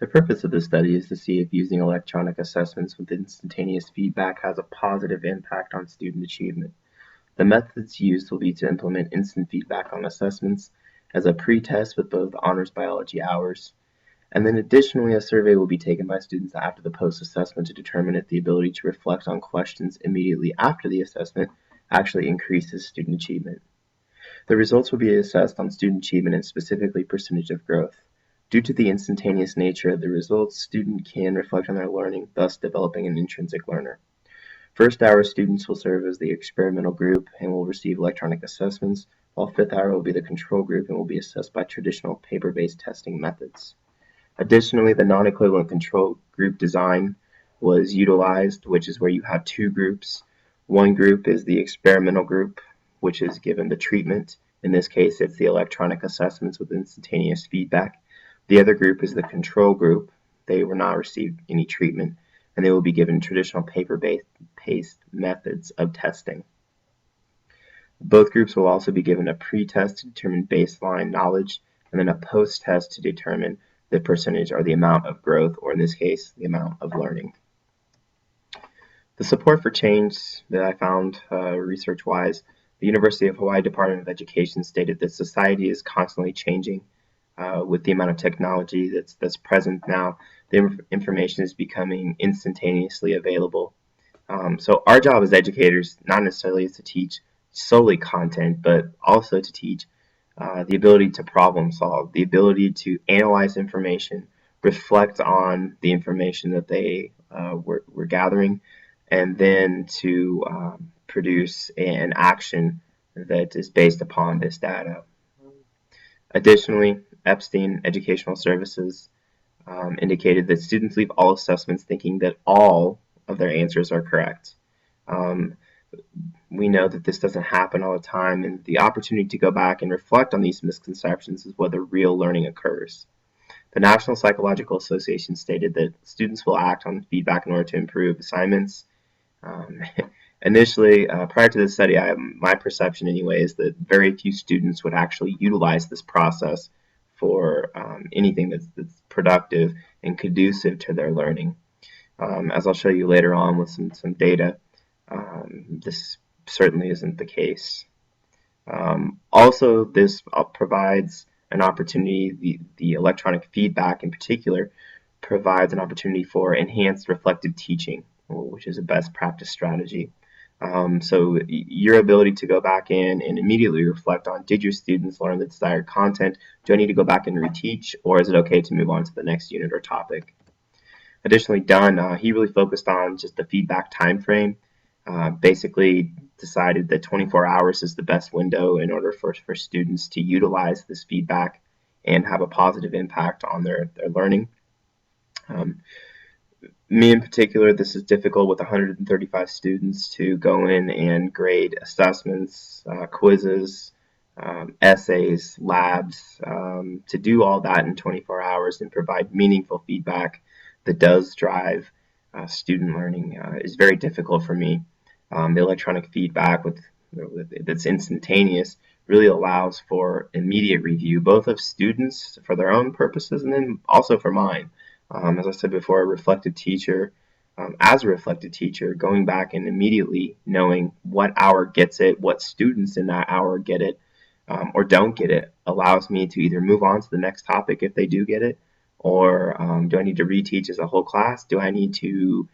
The purpose of this study is to see if using electronic assessments with instantaneous feedback has a positive impact on student achievement. The methods used will be to implement instant feedback on assessments as a pre-test with both honors biology hours, and then additionally a survey will be taken by students after the post-assessment to determine if the ability to reflect on questions immediately after the assessment actually increases student achievement. The results will be assessed on student achievement and specifically percentage of growth. Due to the instantaneous nature of the results, students can reflect on their learning, thus developing an intrinsic learner. First hour students will serve as the experimental group and will receive electronic assessments, while fifth hour will be the control group and will be assessed by traditional paper-based testing methods. Additionally, the non-equivalent control group design was utilized, which is where you have two groups. One group is the experimental group, which is given the treatment. In this case, it's the electronic assessments with instantaneous feedback. The other group is the control group. They will not receive any treatment, and they will be given traditional paper-based methods of testing. Both groups will also be given a pre-test to determine baseline knowledge, and then a post-test to determine the percentage or the amount of growth, or in this case, the amount of learning. The support for change that I found research-wise, the University of Hawaii Department of Education stated that society is constantly changing with the amount of technology that's present now. The information is becoming instantaneously available. So our job as educators, not necessarily is to teach solely content, but also to teach the ability to problem solve, the ability to analyze information, reflect on the information that they were gathering, and then to produce an action that is based upon this data. Additionally, Epstein Educational Services indicated that students leave all assessments thinking that all of their answers are correct. We know that this doesn't happen all the time, and the opportunity to go back and reflect on these misconceptions is where the real learning occurs. The National Psychological Association stated that students will act on feedback in order to improve assignments. Initially, prior to this study, my perception anyway is that very few students would actually utilize this process for anything that's productive and conducive to their learning. As I'll show you later on with some data, this certainly isn't the case. Also, this provides an opportunity, the electronic feedback in particular, provides an opportunity for enhanced reflective teaching, which is a best practice strategy. So your ability to go back in and immediately reflect on, did your students learn the desired content? Do I need to go back and reteach, or is it okay to move on to the next unit or topic? Additionally, Dunn, he really focused on just the feedback time frame. Basically decided that 24 hours is the best window in order for students to utilize this feedback and have a positive impact on their learning. Me in particular, this is difficult with 135 students to go in and grade assessments, quizzes, essays, labs, to do all that in 24 hours and provide meaningful feedback that does drive student learning is very difficult for me. The electronic feedback that's instantaneous really allows for immediate review, both of students for their own purposes and then also for mine. As I said before, a reflective teacher, as a reflective teacher, going back and immediately knowing what hour gets it, what students in that hour get it, or don't get it, allows me to either move on to the next topic if they do get it, or do I need to reteach as a whole class? Do I need to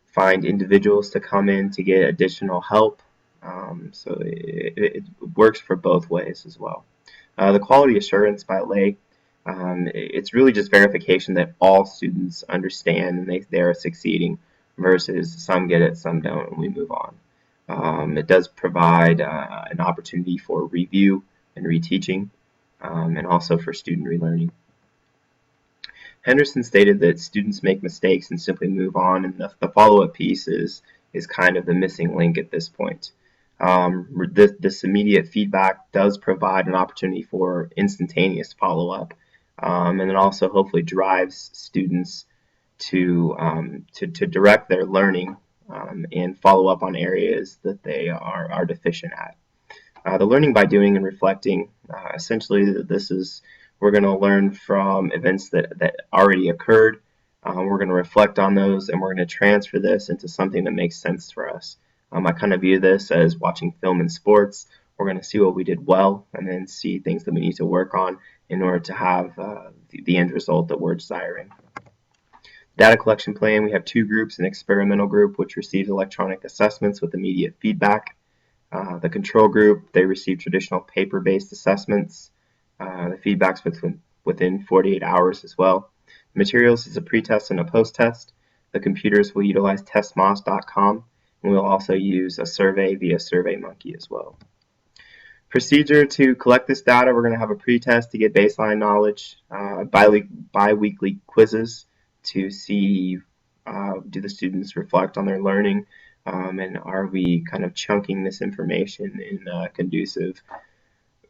find individuals to come in to get additional help? So it works for both ways as well. The quality assurance by LAE, it's really just verification that all students understand and they are succeeding versus some get it, some don't, and we move on. It does provide an opportunity for review and reteaching, and also for student relearning. Henderson stated that students make mistakes and simply move on, and the follow-up piece is kind of the missing link at this point. This immediate feedback does provide an opportunity for instantaneous follow-up, and it also hopefully drives students to direct their learning and follow up on areas that they are deficient at. The learning by doing and reflecting, essentially this is We're going to learn from events that already occurred. We're going to reflect on those, and we're going to transfer this into something that makes sense for us. I kind of view this as watching film in sports. We're going to see what we did well and then see things that we need to work on in order to have the end result that we're desiring. Data collection plan, we have two groups, an experimental group which receives electronic assessments with immediate feedback. The control group, they receive traditional paper-based assessments. The feedback's within 48 hours as well. Materials is a pre-test and a post-test. The computers will utilize testmoz.com, and we'll also use a survey via SurveyMonkey as well. Procedure to collect this data, we're going to have a pre-test to get baseline knowledge, bi-weekly quizzes to see do the students reflect on their learning, and are we kind of chunking this information in conducive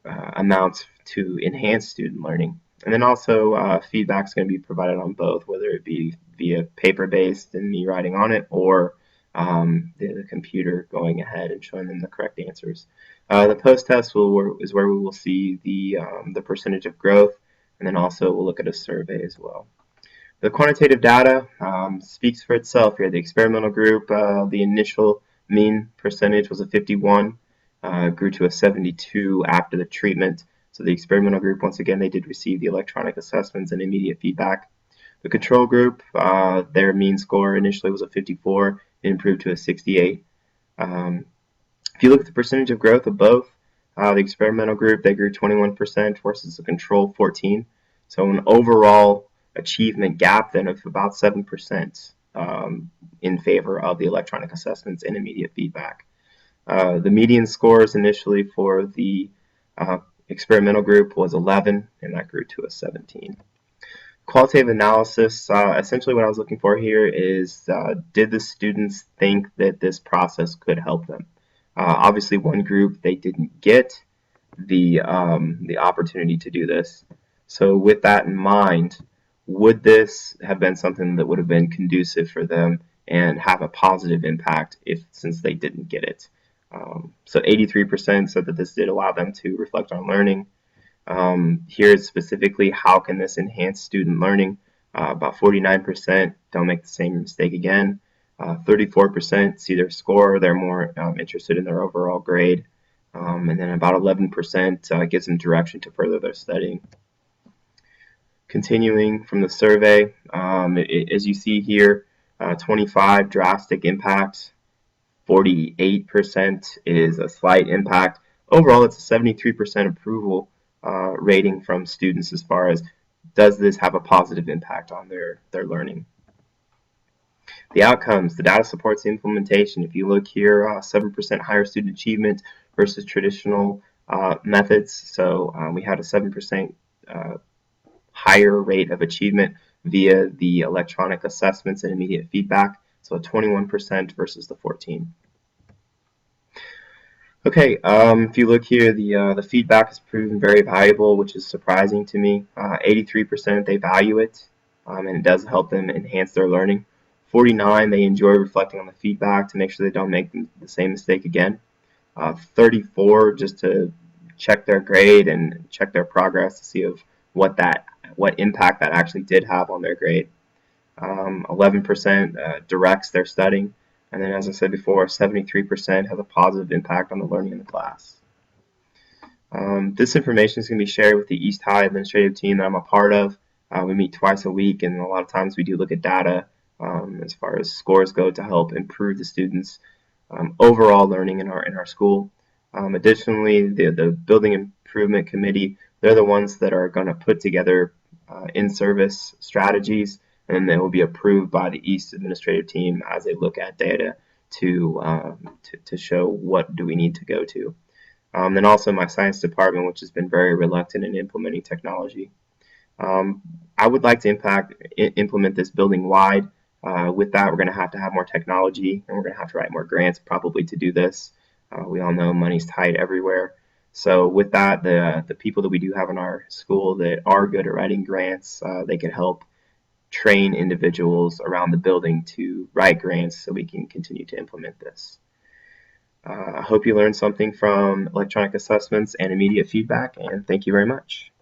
amounts to enhance student learning. And then also feedback is going to be provided on both, whether it be via paper-based and me writing on it, or the computer going ahead and showing them the correct answers. The post-test is where we will see the percentage of growth, and then also we'll look at a survey as well. The quantitative data speaks for itself here. The experimental group, the initial mean percentage was a 51, grew to a 72 after the treatment. So the experimental group, once again, they did receive the electronic assessments and immediate feedback. The control group, their mean score initially was a 54, it improved to a 68. If you look at the percentage of growth of both, the experimental group, they grew 21% versus the control 14. So an overall achievement gap then of about 7% in favor of the electronic assessments and immediate feedback. The median scores initially for the experimental group was 11, and that grew to a 17. Qualitative analysis, essentially what I was looking for here is did the students think that this process could help them? Obviously one group, they didn't get the opportunity to do this. So with that in mind, would this have been something that would have been conducive for them and have a positive impact since they didn't get it? So 83% said that this did allow them to reflect on learning. Here specifically, how can this enhance student learning? About 49% don't make the same mistake again. 34% see their score, they're more interested in their overall grade. And then about 11% gives them direction to further their studying. Continuing from the survey, as you see here, 25 drastic impacts, 48% is a slight impact. Overall, it's a 73% approval rating from students as far as does this have a positive impact on their learning. The outcomes, the data supports the implementation. If you look here, 7% higher student achievement versus traditional methods. So we had a 7% higher rate of achievement via the electronic assessments and immediate feedback. So 21% versus the 14. Okay, if you look here, the feedback has proven very valuable, which is surprising to me. 83% they value it, and it does help them enhance their learning. 49 they enjoy reflecting on the feedback to make sure they don't make the same mistake again. 34 just to check their grade and check their progress to see of what impact that actually did have on their grade. 11% directs their studying. And then, as I said before, 73% has a positive impact on the learning in the class. This information is going to be shared with the East High administrative team that I'm a part of. We meet twice a week, and a lot of times we do look at data as far as scores go to help improve the students' overall learning in our school. Additionally, the Building Improvement Committee, they're the ones that are going to put together in-service strategies, and they will be approved by the East administrative team as they look at data to show what do we need to go to. Then also my science department, which has been very reluctant in implementing technology. I would like to implement this building-wide. With that, we're going to have more technology, and we're going to have to write more grants probably to do this. We all know money's tight everywhere. So with that, the people that we do have in our school that are good at writing grants, they can help train individuals around the building to write grants so we can continue to implement this. I hope you learned something from electronic assessments and immediate feedback, and thank you very much.